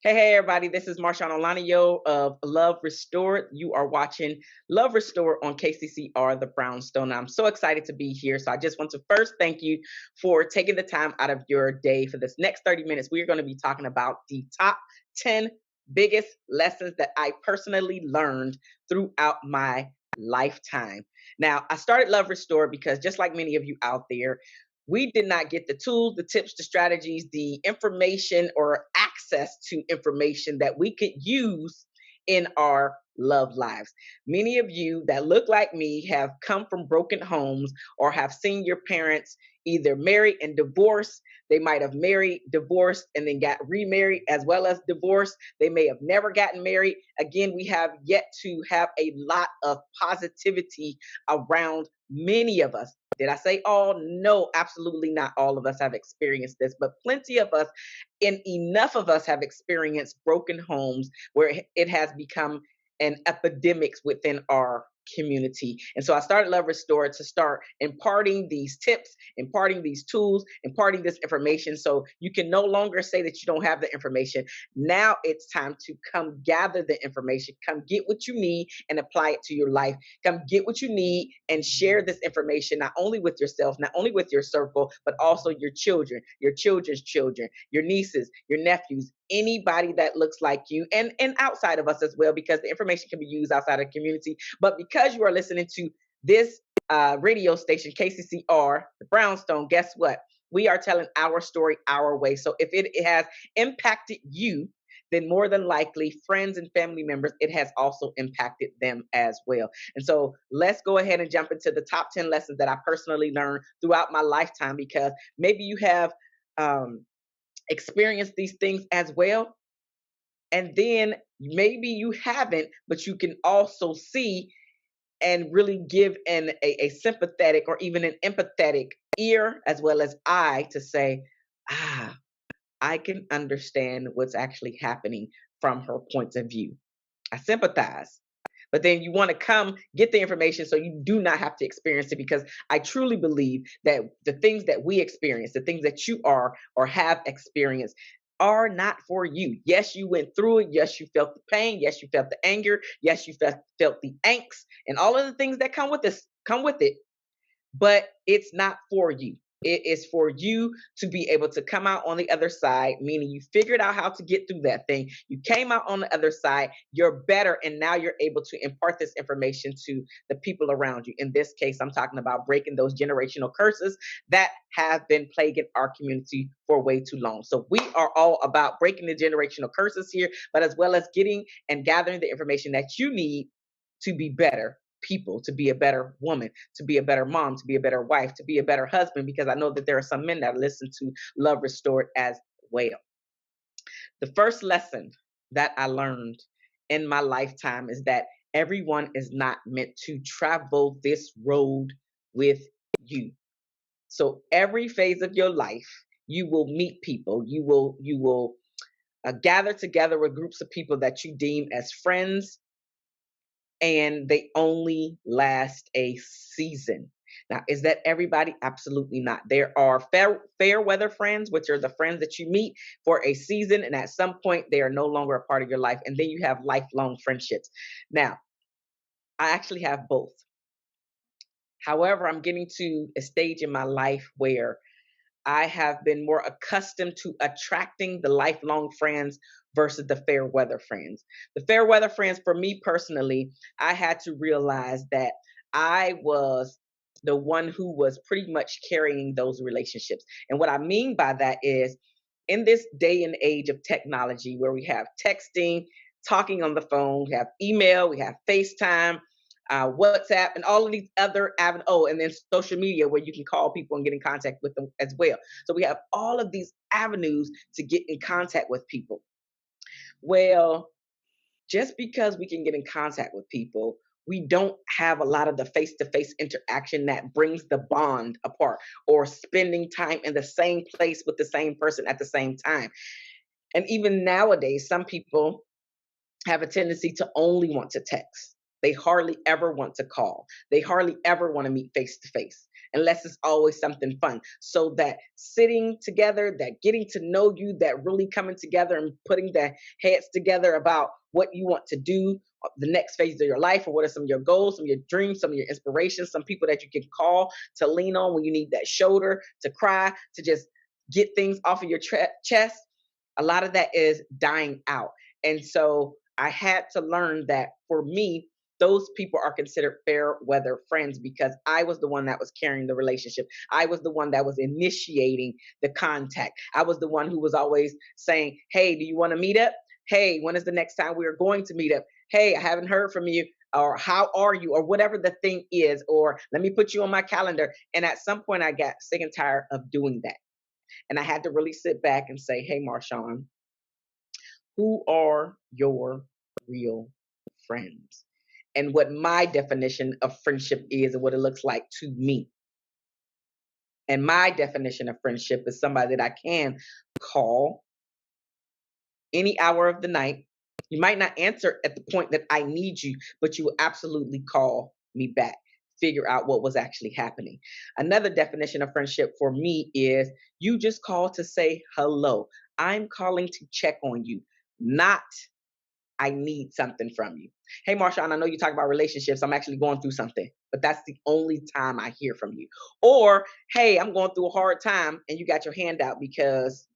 Hey, everybody, this is Marshaun Olaniyan of Love Restored. You are watching Love Restored on KCCR, the Brownstone. I'm so excited to be here. So I just want to first thank you for taking the time out of your day. For this next 30 minutes, we are going to be talking about the top 10 biggest lessons that I personally learned throughout my lifetime. Now, I started Love Restored because just like many of you out there, we did not get the tools, the tips, the strategies, the information, or access to information that we could use in our love lives. Many of you that look like me have come from broken homes or have seen your parents either married and divorced. They might have married, divorced, and then got remarried as well as divorced. They may have never gotten married. Again, we have yet to have a lot of positivity around many of us. Did I say all? No, absolutely not all of us have experienced this, but plenty of us and enough of us have experienced broken homes where it has become an epidemic within our community. And so I started Love Restored to start imparting these tips, imparting these tools, imparting this information so you can no longer say that you don't have the information. Now it's time to come gather the information, come get what you need and apply it to your life. Come get what you need and share this information not only with yourself, not only with your circle, but also your children, your children's children, your nieces, your nephews, anybody that looks like you, and outside of us as well, because the information can be used outside of the community. But because you are listening to this radio station, KCCR, the Brownstone, guess what? We are telling our story our way. So if it has impacted you, then more than likely friends and family members, it has also impacted them as well. And so let's go ahead and jump into the top 10 lessons that I personally learned throughout my lifetime, because maybe you have experienced these things as well. And then maybe you haven't, but you can also see and really give a sympathetic or even an empathetic ear as well as eye to say, ah, I can understand what's actually happening from her point of view. I sympathize. But then you want to come get the information so you do not have to experience it, because I truly believe that the things that we experience, the things that you are or have experienced, are not for you. Yes, you went through it. Yes, you felt the pain. Yes, you felt the anger. Yes, you felt the angst and all of the things that come with it, but it's not for you. It is for you to be able to come out on the other side, meaning you figured out how to get through that thing. You came out on the other side, you're better, and now you're able to impart this information to the people around you. In this case, I'm talking about breaking those generational curses that have been plaguing our community for way too long. So we are all about breaking the generational curses here, but as well as getting and gathering the information that you need to be better people, to be a better woman, to be a better mom, to be a better wife, to be a better husband, because I know that there are some men that listen to Love Restored as well. The first lesson that I learned in my lifetime is that everyone is not meant to travel this road with you. So every phase of your life, you will meet people. You will gather together with groups of people that you deem as friends, and they only last a season. Now, is that everybody? Absolutely not. There are fair weather friends, which are the friends that you meet for a season, and at some point, they are no longer a part of your life. And then you have lifelong friendships. Now, I actually have both. However, I'm getting to a stage in my life where I have been more accustomed to attracting the lifelong friends versus the fair weather friends. The fair weather friends, for me personally, I had to realize that I was the one who was pretty much carrying those relationships. And what I mean by that is, in this day and age of technology where we have texting, talking on the phone, we have email, we have FaceTime, WhatsApp, and all of these other avenues. Oh, and then social media where you can call people and get in contact with them as well. So we have all of these avenues to get in contact with people. Well, just because we can get in contact with people, we don't have a lot of the face to face interaction that brings the bond apart, or spending time in the same place with the same person at the same time. And even nowadays, some people have a tendency to only want to text. They hardly ever want to call. They hardly ever want to meet face to face. unless it's always something fun. So that sitting together, that getting to know you, that really coming together and putting their heads together about what you want to do the next phase of your life, or what are some of your goals, some of your dreams, some of your inspirations, some people that you can call to lean on when you need that shoulder to cry, to just get things off of your chest. A lot of that is dying out. And so I had to learn that for me, those people are considered fair weather friends because I was the one that was carrying the relationship. I was the one that was initiating the contact. I was the one who was always saying, hey, do you want to meet up? Hey, when is the next time we are going to meet up? Hey, I haven't heard from you, or how are you, or whatever the thing is, or let me put you on my calendar. And at some point, I got sick and tired of doing that. And I had to really sit back and say, hey, Marshaun, who are your real friends? And what my definition of friendship is and what it looks like to me. And my definition of friendship is somebody that I can call any hour of the night. You might not answer at the point that I need you, but you will absolutely call me back, figure out what was actually happening. Another definition of friendship for me is you just call to say hello. I'm calling to check on you, not I need something from you. Hey, Marshaun, I know you talk about relationships. I'm actually going through something, but that's the only time I hear from you. Or, hey, I'm going through a hard time and you got your hand out because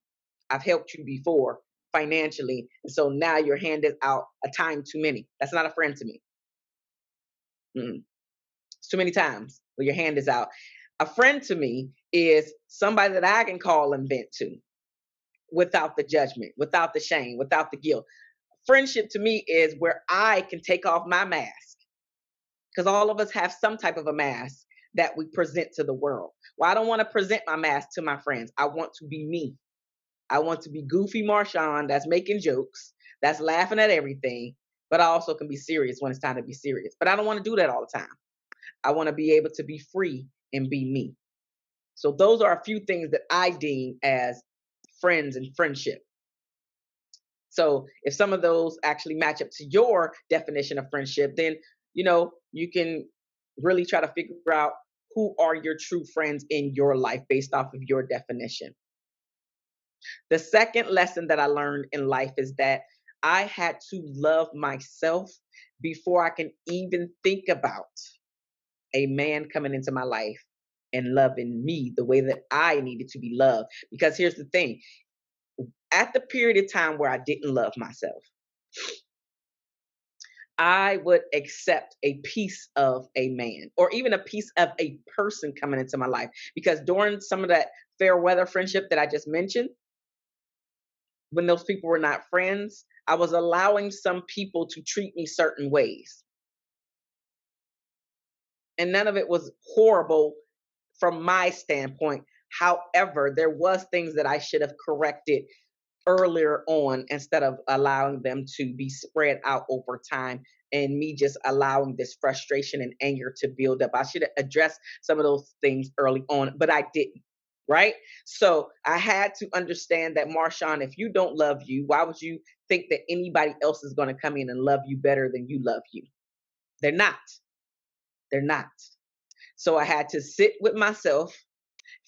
I've helped you before financially. And so now your hand is out a time too many. That's not a friend to me. It's too many times where your hand is out. A friend to me is somebody that I can call and vent to without the judgment, without the shame, without the guilt. Friendship to me is where I can take off my mask, because all of us have some type of a mask that we present to the world. Well, I don't want to present my mask to my friends. I want to be me. I want to be goofy Marshaun that's making jokes, that's laughing at everything, but I also can be serious when it's time to be serious. But I don't want to do that all the time. I want to be able to be free and be me. So those are a few things that I deem as friends and friendship. So if some of those actually match up to your definition of friendship, then you can really try to figure out who are your true friends in your life based off of your definition. The second lesson that I learned in life is that I had to love myself before I can even think about a man coming into my life and loving me the way that I needed to be loved. Because here's the thing, at the period of time where I didn't love myself, I would accept a piece of a man or even a piece of a person coming into my life. Because during some of that fair weather friendship that I just mentioned, when those people were not friends, I was allowing some people to treat me certain ways. And none of it was horrible from my standpoint. However, there was things that I should have corrected earlier on instead of allowing them to be spread out over time and me just allowing this frustration and anger to build up. I should have addressed some of those things early on, but I didn't. Right? So I had to understand that, Marshaun, if you don't love you, why would you think that anybody else is going to come in and love you better than you love you? They're not. They're not. So I had to sit with myself,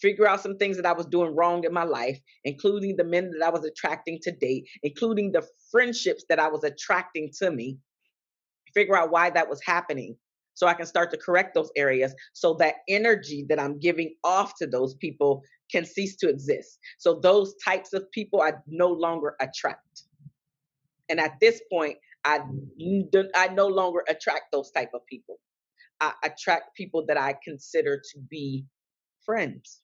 figure out some things that I was doing wrong in my life, including the men that I was attracting to date, including the friendships that I was attracting to me, figure out why that was happening so I can start to correct those areas so that energy that I'm giving off to those people can cease to exist. So those types of people I no longer attract. And at this point, I no longer attract those type of people. I attract people that I consider to be friends.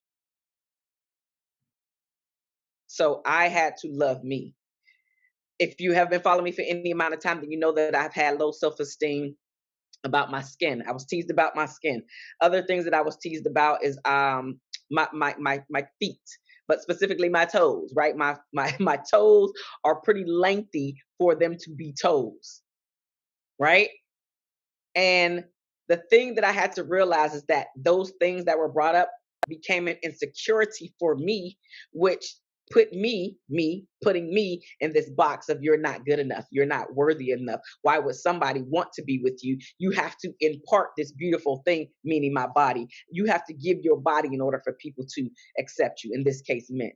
So I had to love me. If you have been following me for any amount of time, then you know that I've had low self-esteem about my skin. I was teased about my skin. Other things that I was teased about is my feet, but specifically my toes, right? My toes are pretty lengthy for them to be toes, right? And the thing that I had to realize is that those things that were brought up became an insecurity for me, which putting me in this box of you're not good enough, you're not worthy enough. Why would somebody want to be with you? You have to impart this beautiful thing, meaning my body. You have to give your body in order for people to accept you. In this case, men.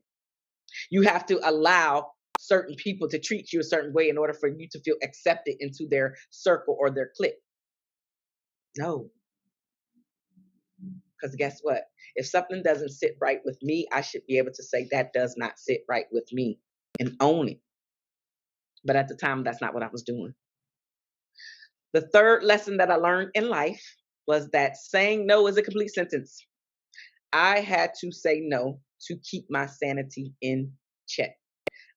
You have to allow certain people to treat you a certain way in order for you to feel accepted into their circle or their clique. No, because guess what? If something doesn't sit right with me, I should be able to say that does not sit right with me and own it. But at the time, that's not what I was doing. The third lesson that I learned in life was that saying no is a complete sentence. I had to say no to keep my sanity in check.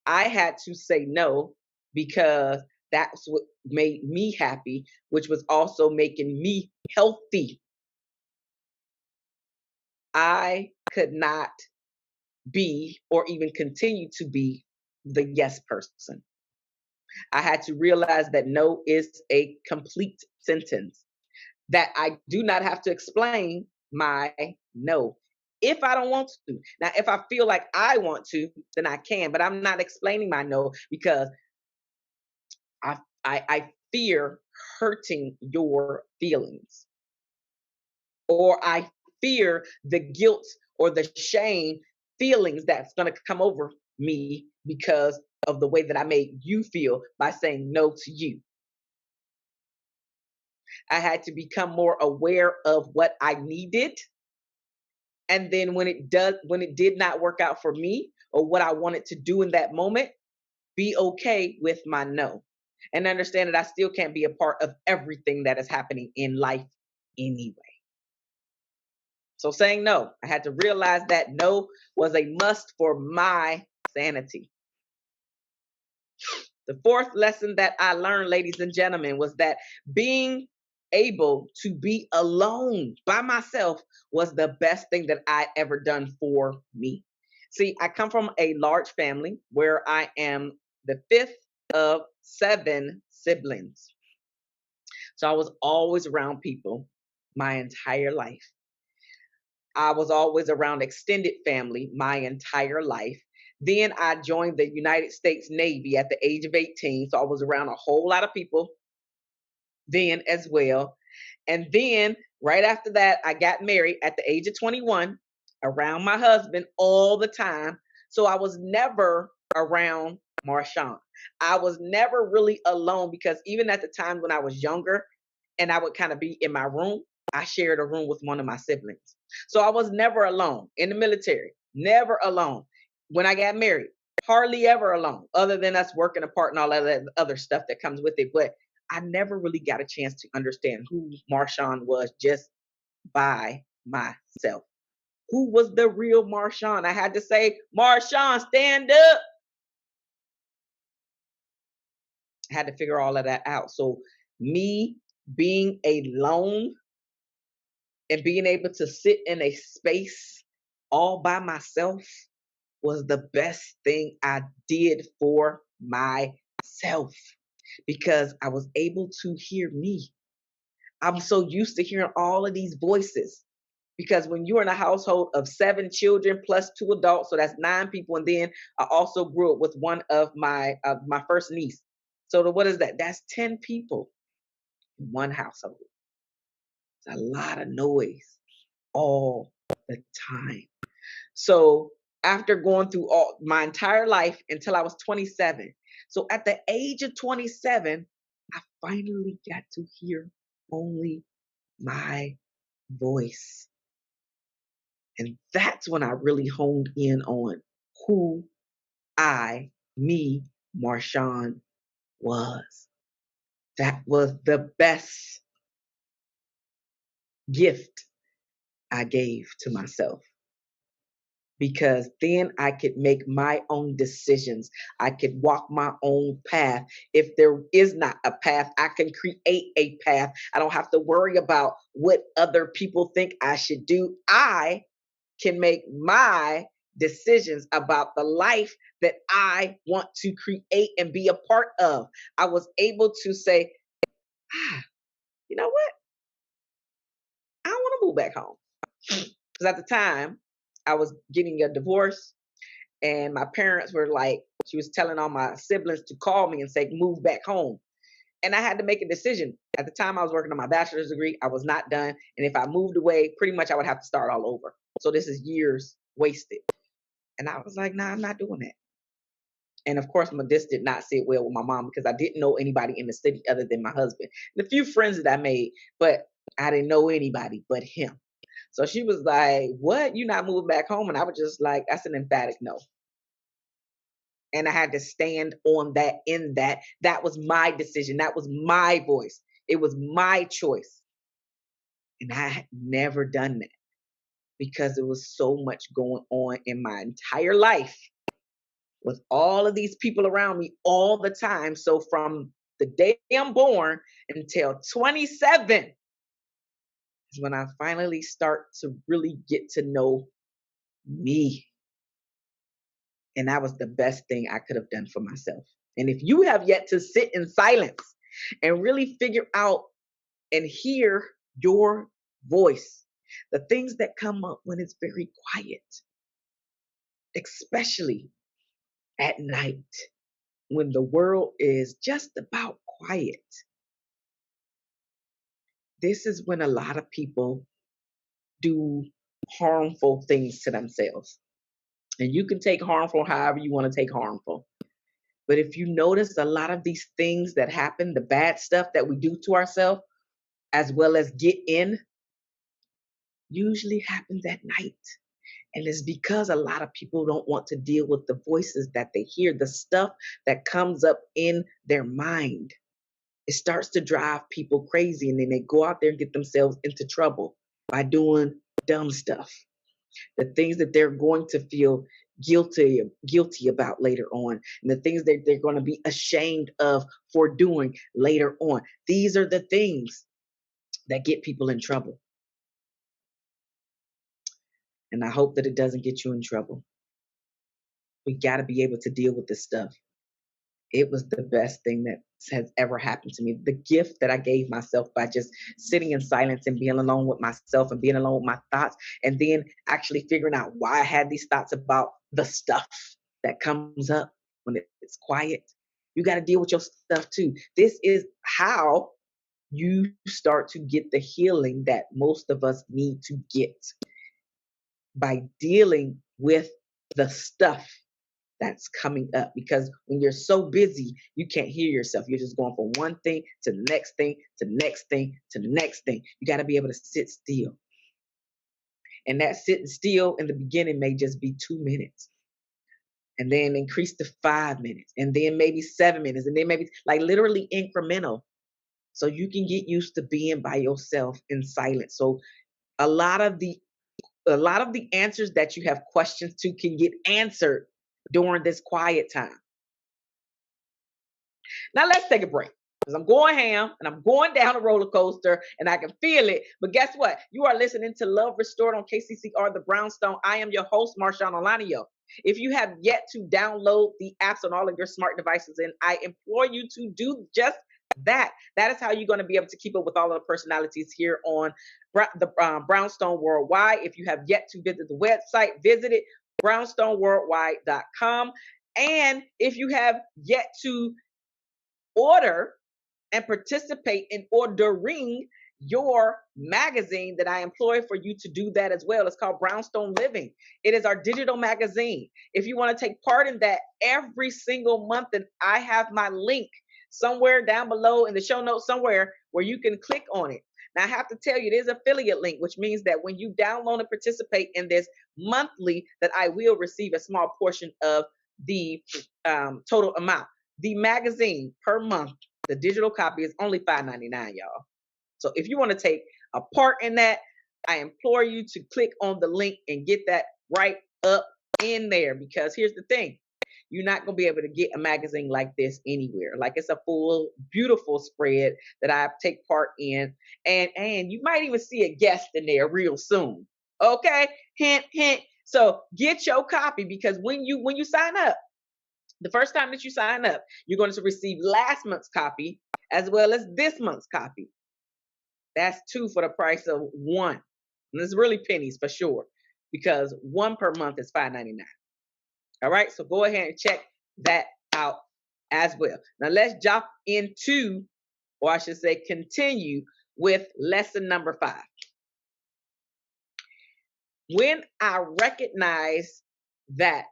I had to say no because that's what made me happy, which was also making me healthy. I could not be or even continue to be the yes person. I had to realize that no is a complete sentence, that I do not have to explain my no if I don't want to. Now, if I feel like I want to, then I can, but I'm not explaining my no because I fear hurting your feelings, or I fear the guilt or the shame feelings that's going to come over me because of the way that I made you feel by saying no to you. I had to become more aware of what I needed. And then when it did not work out for me or what I wanted to do in that moment, be okay with my no. And understand that I still can't be a part of everything that is happening in life anyway. So saying no, I had to realize that no was a must for my sanity. The fourth lesson that I learned, ladies and gentlemen, was that being able to be alone by myself was the best thing that I ever done for me. See, I come from a large family where I am the fifth of seven siblings. So I was always around people my entire life. I was always around extended family my entire life. Then I joined the United States Navy at the age of 18. So I was around a whole lot of people then as well. And then right after that, I got married at the age of 21 around my husband all the time. So I was never around Marshaun. I was never really alone because even at the time when I was younger and I would kind of be in my room, I shared a room with one of my siblings. So I was never alone in the military, never alone. When I got married, hardly ever alone, other than us working apart and all that other stuff that comes with it. But I never really got a chance to understand who Marshaun was just by myself. Who was the real Marshaun? I had to say, Marshaun, stand up. I had to figure all of that out. So me being alone and being able to sit in a space all by myself was the best thing I did for myself because I was able to hear me. I'm so used to hearing all of these voices because when you're in a household of 7 children plus 2 adults, so that's 9 people, and then I also grew up with one of my first niece. So what is that? That's 10 people in one household. It's a lot of noise all the time. So after going through all my entire life until I was 27, so at the age of 27, I finally got to hear only my voice. And that's when I really honed in on who me, Marshaun, was. That was the best gift I gave to myself because then I could make my own decisions. I could walk my own path. If there is not a path, I can create a path. I don't have to worry about what other people think I should do. I can make my decisions about the life that I want to create and be a part of. I was able to say, you know what? I don't want to move back home. Because at the time, I was getting a divorce And my parents were like, she was telling all my siblings to call me and say, move back home. And I had to make a decision. At the time I was working on my bachelor's degree, I was not done. And if I moved away, pretty much I would have to start all over. So this is years wasted. And I was like, nah, I'm not doing that. And of course, this did not sit well with my mom because I didn't know anybody in the city other than my husband. And a few friends that I made, but I didn't know anybody but him. So she was like, what? You not moving back home? And I was just like, that's an emphatic no. And I had to stand on that, in that. That was my decision. That was my voice. It was my choice. And I had never done that because there was so much going on in my entire life with all of these people around me all the time. So from the day I'm born until 27 is when I finally start to really get to know me. And that was the best thing I could have done for myself. And if you have yet to sit in silence and really figure out and hear your voice, the things that come up when it's very quiet, especially at night when the world is just about quiet, this is when a lot of people do harmful things to themselves. And you can take harmful however you want to take harmful. But if you notice, a lot of these things that happen, the bad stuff that we do to ourselves, as well as get in, usually happens at night. And it's because a lot of people don't want to deal with the voices that they hear, the stuff that comes up in their mind. It starts to drive people crazy, and then they go out there and get themselves into trouble by doing dumb stuff. The things that they're going to feel guilty about later on, and the things that they're going to be ashamed of for doing later on. These are the things that get people in trouble. And I hope that it doesn't get you in trouble. We got to be able to deal with this stuff. It was the best thing that has ever happened to me. The gift that I gave myself by just sitting in silence and being alone with myself and being alone with my thoughts, and then actually figuring out why I had these thoughts about the stuff that comes up when it's quiet. You got to deal with your stuff too. This is how you start to get the healing that most of us need to get, by dealing with the stuff that's coming up. Because when you're so busy, you can't hear yourself. You're just going from one thing to the next thing to the next thing to the next thing. You got to be able to sit still. And that sitting still in the beginning may just be 2 minutes, and then increase to 5 minutes, and then maybe 7 minutes, and then maybe like literally incremental. So you can get used to being by yourself in silence. So a lot of the answers that you have questions to can get answered during this quiet time. Now let's take a break, because I'm going ham and I'm going down a roller coaster and I can feel it. But guess what? You are listening to Love Restored on KCCR, the Brownstone. I am your host, Marshaun Olaniyan. If you have yet to download the apps on all of your smart devices, and I implore you to do just that. That is how you're going to be able to keep up with all of the personalities here on the Brownstone Worldwide. If you have yet to visit the website, visit it, brownstoneworldwide.com. And if you have yet to order and participate in ordering your magazine, that I employ for you to do that as well. It's called Brownstone Living. It is our digital magazine. If you want to take part in that every single month, then I have my link somewhere down below in the show notes somewhere where you can click on it. Now I have to tell you, it is affiliate link, which means that when you download and participate in this monthly, that I will receive a small portion of the total amount. The magazine per month, the digital copy, is only $5.99, y'all. So if you want to take a part in that, I implore you to click on the link and get that right up in there. Because here's the thing, you're not going to be able to get a magazine like this anywhere. Like, it's a full, beautiful spread that I take part in. And you might even see a guest in there real soon. Okay? Hint, hint. So get your copy, because when you sign up, the first time that you sign up, you're going to receive last month's copy as well as this month's copy. That's 2 for the price of 1. And it's really pennies for sure, because 1 per month is $5.99. All right, so go ahead and check that out as well. Now let's jump into, or I should say, continue with lesson number 5. When I recognize that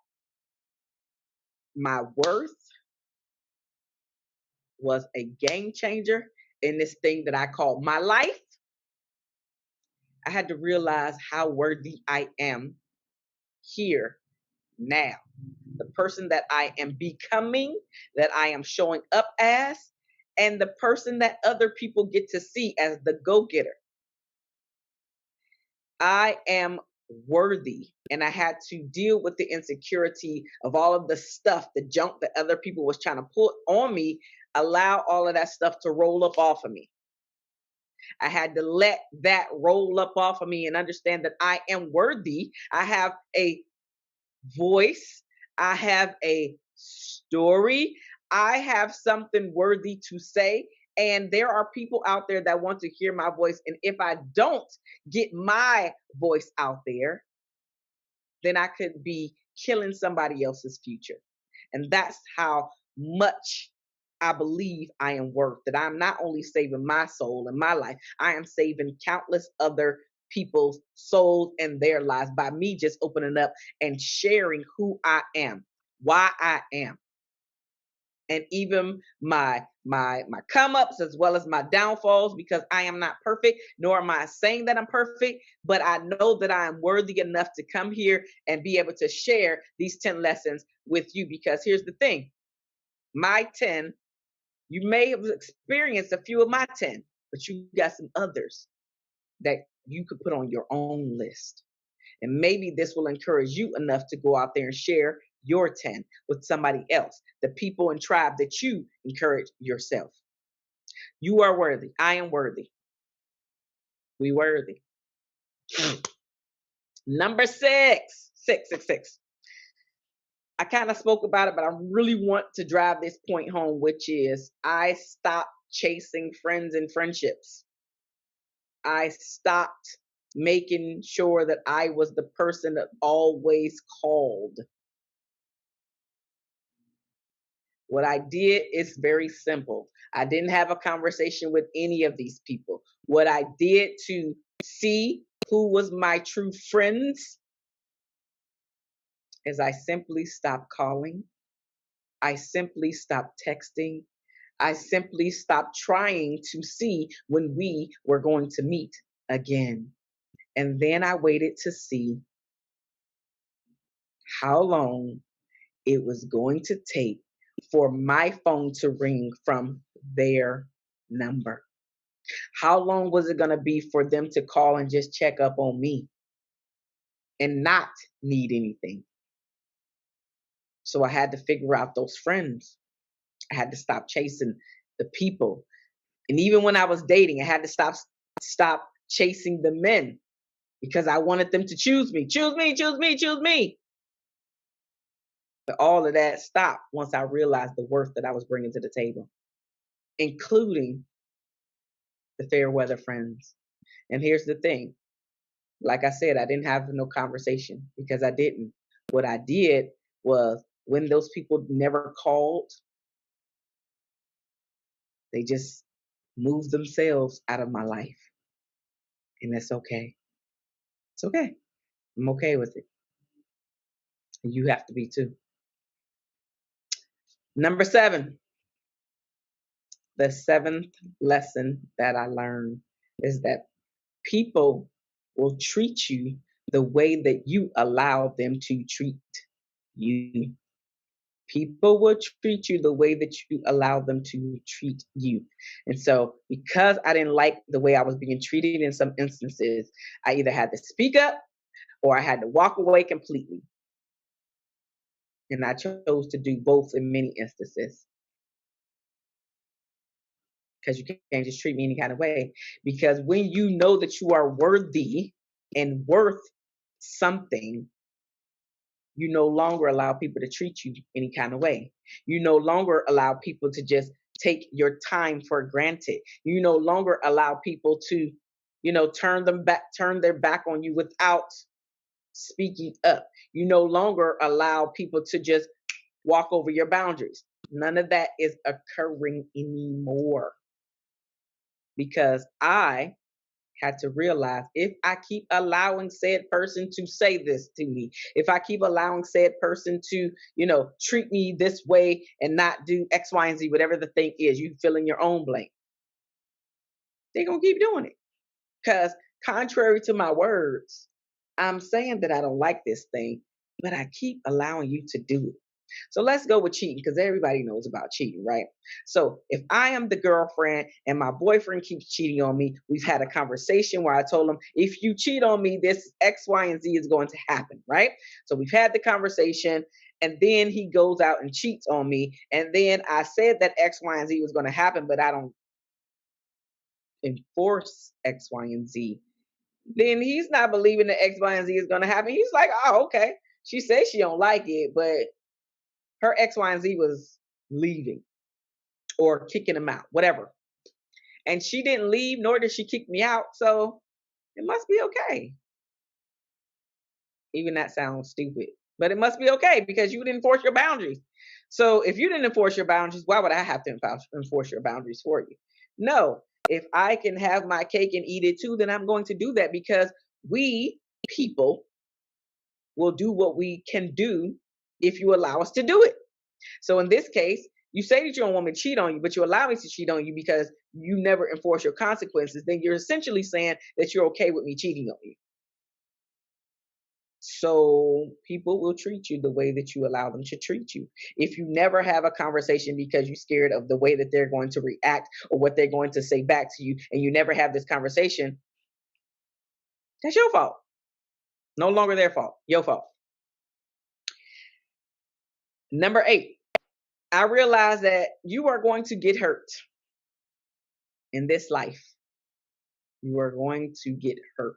my worth was a game changer in this thing that I call my life, I had to realize how worthy I am here now. The person that I am becoming, that I am showing up as, and the person that other people get to see as the go-getter. I am worthy, and I had to deal with the insecurity of all of the stuff, the junk that other people was trying to put on me, allow all of that stuff to roll up off of me. I had to let that roll up off of me and understand that I am worthy. I have a voice. I have a story. I have something worthy to say. And there are people out there that want to hear my voice. And if I don't get my voice out there, then I could be killing somebody else's future. And that's how much I believe I am worth, that I'm not only saving my soul and my life, I am saving countless other people's souls and their lives by me just opening up and sharing who I am, why I am. And even my come ups as well as my downfalls, because I am not perfect, nor am I saying that I'm perfect, but I know that I am worthy enough to come here and be able to share these 10 lessons with you. Because here's the thing, my 10, you may have experienced a few of my 10, but you got some others that you could put on your own list. And maybe this will encourage you enough to go out there and share your 10 with somebody else, the people and tribe that you encourage yourself. You are worthy. I am worthy. We worthy. Number 6, 666. I kind of spoke about it, but I really want to drive this point home, which is I stopped chasing friends and friendships. I stopped making sure that I was the person that always called. What I did is very simple. I didn't have a conversation with any of these people. What I did to see who was my true friends is I simply stopped calling. I simply stopped texting. I simply stopped trying to see when we were going to meet again. And then I waited to see how long it was going to take for my phone to ring from their number. How long was it going to be for them to call and just check up on me and not need anything? So I had to figure out those friends. I had to stop chasing the people. And even when I was dating, I had to stop chasing the men because I wanted them to choose me. Choose me, choose me, choose me. But all of that stopped once I realized the worth that I was bringing to the table, including the fair weather friends. And here's the thing. Like I said, I didn't have no conversation because I didn't. What I did was when those people never called, they just moved themselves out of my life. And that's okay. It's okay. I'm okay with it. And you have to be too. Number 7, the 7th lesson that I learned is that people will treat you the way that you allow them to treat you. People will treat you the way that you allow them to treat you. And so, because I didn't like the way I was being treated in some instances, I either had to speak up or I had to walk away completely. And I chose to do both in many instances because you can't just treat me any kind of way. Because when you know that you are worthy and worth something, you no longer allow people to treat you any kind of way. You no longer allow people to just take your time for granted. You no longer allow people to, turn their back on you without speaking up. You no longer allow people to just walk over your boundaries. None of that is occurring anymore because I had to realize if I keep allowing said person to say this to me, if I keep allowing said person to, treat me this way and not do X, Y, and Z, whatever the thing is, you fill in your own blank. They're going to keep doing it. Because contrary to my words, I'm saying that I don't like this thing, but I keep allowing you to do it. So let's go with cheating because everybody knows about cheating, right? So if I am the girlfriend and my boyfriend keeps cheating on me, we've had a conversation where I told him, if you cheat on me, this X, Y, and Z is going to happen, right? So we've had the conversation and then he goes out and cheats on me. And then I said that X, Y, and Z was going to happen, but I don't enforce X, Y, and Z. Then he's not believing that X, Y, and Z is going to happen. He's like, oh, okay. She says she don't like it, but her X, Y, and Z was leaving or kicking him out, whatever. And she didn't leave, nor did she kick me out. So it must be okay. Even that sounds stupid, but it must be okay because you didn't enforce your boundaries. So if you didn't enforce your boundaries, why would I have to enforce your boundaries for you? No, if I can have my cake and eat it too, then I'm going to do that because we people will do what we can do if you allow us to do it. So in this case, you say that you don't want me to cheat on you, but you allow me to cheat on you because you never enforce your consequences. Then you're essentially saying that you're okay with me cheating on you. So people will treat you the way that you allow them to treat you. If you never have a conversation because you're scared of the way that they're going to react or what they're going to say back to you, and you never have this conversation, that's your fault. No longer their fault, your fault. Number 8, I realize that you are going to get hurt in this life. You are going to get hurt.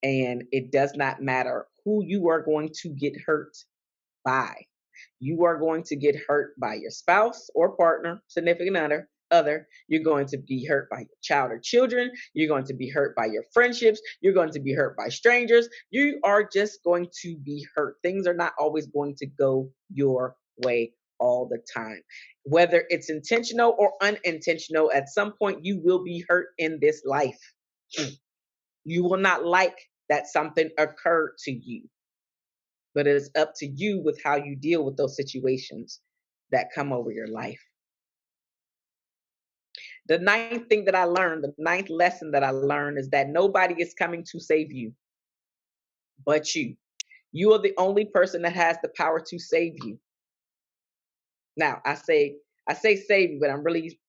And it does not matter who you are going to get hurt by. You are going to get hurt by your spouse or partner, significant other. You're going to be hurt by your child or children. You're going to be hurt by your friendships. You're going to be hurt by strangers. You are just going to be hurt. Things are not always going to go your way all the time. Whether it's intentional or unintentional, at some point you will be hurt in this life. You will not like that something occurred to you, but it is up to you with how you deal with those situations that come over your life. The ninth lesson that I learned is that nobody is coming to save you but you. You are the only person that has the power to save you. Now, I say save you, but I'm really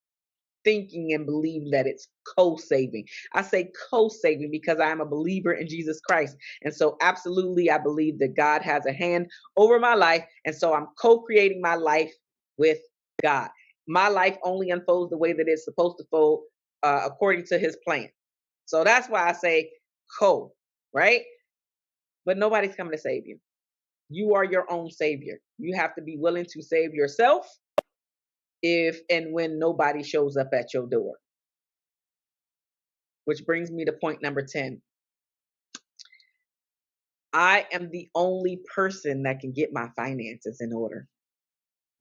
thinking and believing that it's co-saving. I say co-saving because I am a believer in Jesus Christ. And so absolutely, I believe that God has a hand over my life. And so I'm co-creating my life with God. My life only unfolds the way that it's supposed to fold according to his plan. So that's why I say co, right? But nobody's coming to save you. You are your own savior. You have to be willing to save yourself if and when nobody shows up at your door. Which brings me to point number 10. I am the only person that can get my finances in order.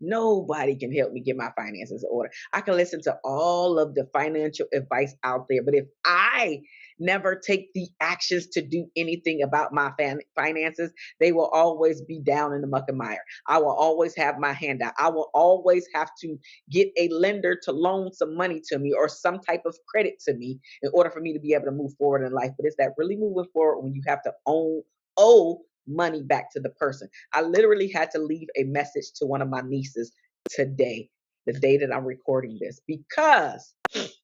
Nobody can help me get my finances in order. I can listen to all of the financial advice out there, but if I never take the actions to do anything about my finances, they will always be down in the muck and mire. I will always have my hand out. I will always have to get a lender to loan some money to me or some type of credit to me in order for me to be able to move forward in life. But is that really moving forward when you have to owe money back to the person? I literally had to leave a message to one of my nieces today, the day that I'm recording this, because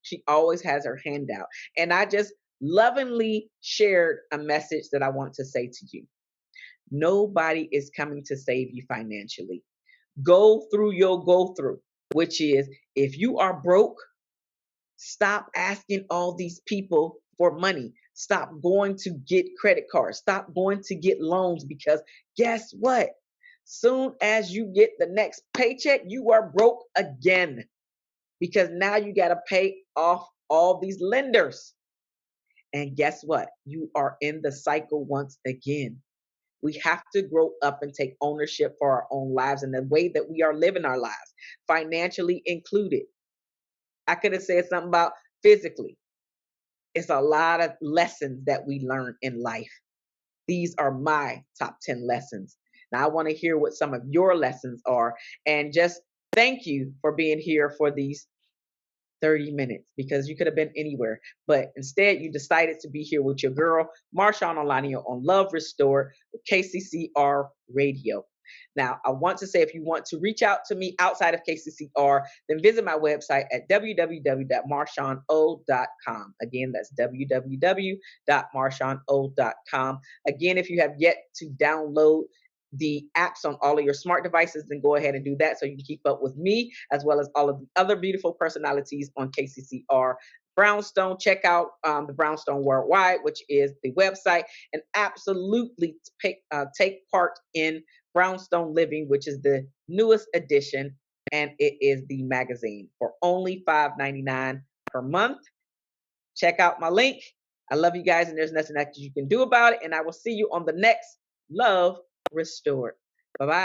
she always has her hand out. And I just lovingly shared a message that I want to say to you. Nobody is coming to save you financially. Go through your go through, which is if you are broke, stop asking all these people for money. Stop going to get credit cards. Stop going to get loans because guess what? Soon as you get the next paycheck, you are broke again because now you got to pay off all these lenders. And guess what? You are in the cycle once again. We have to grow up and take ownership for our own lives and the way that we are living our lives, financially included. I could have said something about physically. It's a lot of lessons that we learn in life. These are my top 10 lessons. Now, I want to hear what some of your lessons are. And just thank you for being here for these 30 minutes because you could have been anywhere. But instead, you decided to be here with your girl, Marshaun Olaniyan, on Love Restored with KCCR Radio. Now, I want to say if you want to reach out to me outside of KCCR, then visit my website at www.marshauno.com. Again, that's www.marshauno.com. Again, if you have yet to download the apps on all of your smart devices, then go ahead and do that so you can keep up with me as well as all of the other beautiful personalities on KCCR Brownstone. Check out the Brownstone Worldwide, which is the website, and absolutely take part in Brownstone Living, which is the newest edition, and it is the magazine for only $5.99 per month. Check out my link. I love you guys, and there's nothing that you can do about it. And I will see you on the next Love Restored. Bye-bye.